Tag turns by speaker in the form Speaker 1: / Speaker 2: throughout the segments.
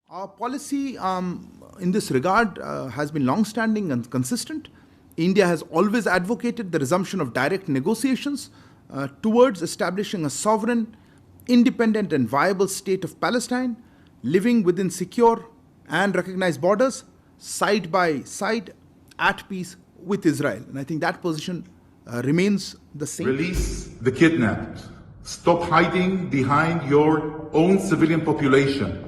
Speaker 1: Our policy in this regard has been long-standing and consistent. India has always advocated the resumption of direct negotiations towards establishing a sovereign, independent and viable state of Palestine, living within secure and recognized borders, side by side, at peace with Israel. And I think that position remains the same.
Speaker 2: Release the kidnapped. Stop hiding behind your own civilian population.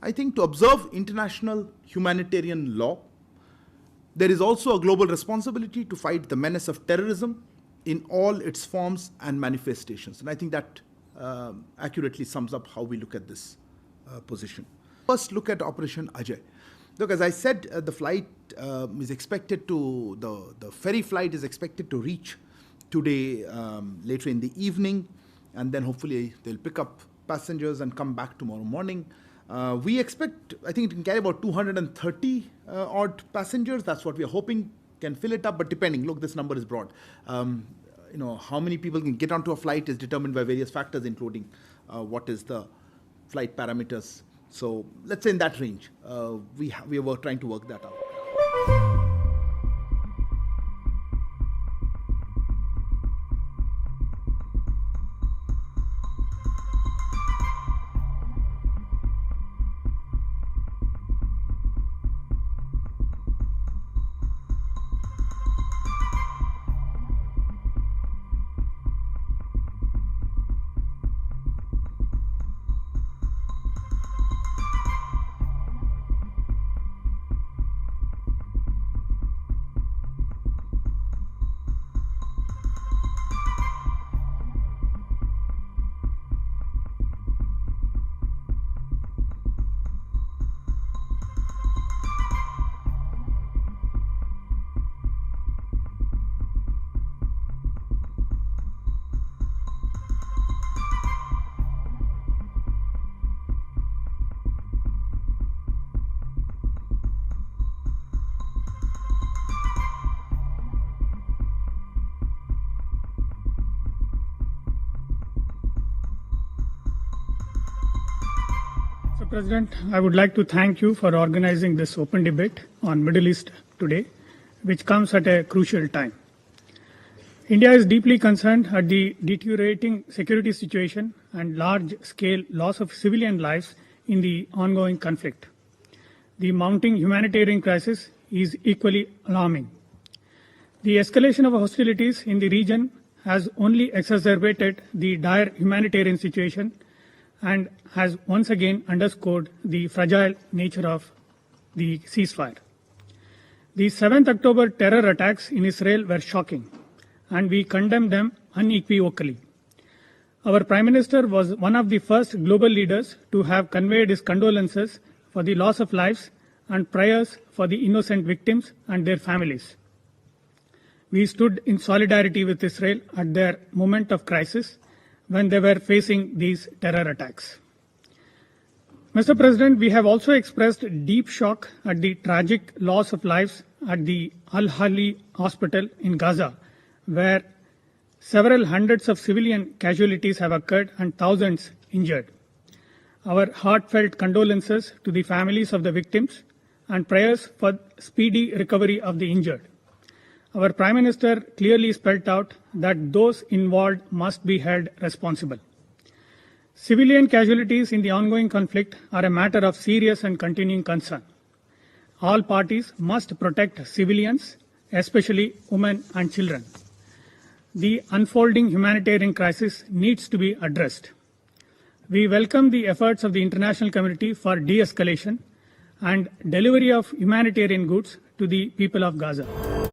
Speaker 1: I think, to observe international humanitarian law. There is also a global responsibility to fight the menace of terrorism in all its forms and manifestations. And I think that accurately sums up how we look at this position. First, look at Operation Ajay. Look, as I said, the flight is expected to, the ferry flight is expected to reach today later in the evening, and then hopefully they'll pick up passengers and come back tomorrow morning. We expect, I think it can carry about 230 odd passengers. That's what we are hoping can fill it up, but depending, look, this number is broad. How many people can get onto a flight is determined by various factors, including what is the flight parameters. So let's say in that range, we were trying to work that out.
Speaker 3: Mr. President, I would like to thank you for organizing this open debate on Middle East today, which comes at a crucial time. India is deeply concerned at the deteriorating security situation and large-scale loss of civilian lives in the ongoing conflict. The mounting humanitarian crisis is equally alarming. The escalation of hostilities in the region has only exacerbated the dire humanitarian situation and has once again underscored the fragile nature of the ceasefire. The 7th October terror attacks in Israel were shocking, and we condemn them unequivocally. Our Prime Minister was one of the first global leaders to have conveyed his condolences for the loss of lives and prayers for the innocent victims and their families. We stood in solidarity with Israel at their moment of crisis, when they were facing these terror attacks. Mr. President, we have also expressed deep shock at the tragic loss of lives at the Al-Hali Hospital in Gaza, where several hundreds of civilian casualties have occurred and thousands injured. Our heartfelt condolences to the families of the victims and prayers for speedy recovery of the injured. Our Prime Minister clearly spelled out that those involved must be held responsible. Civilian casualties in the ongoing conflict are a matter of serious and continuing concern. All parties must protect civilians, especially women and children. The unfolding humanitarian crisis needs to be addressed. We welcome the efforts of the international community for de-escalation and delivery of humanitarian goods to the people of Gaza.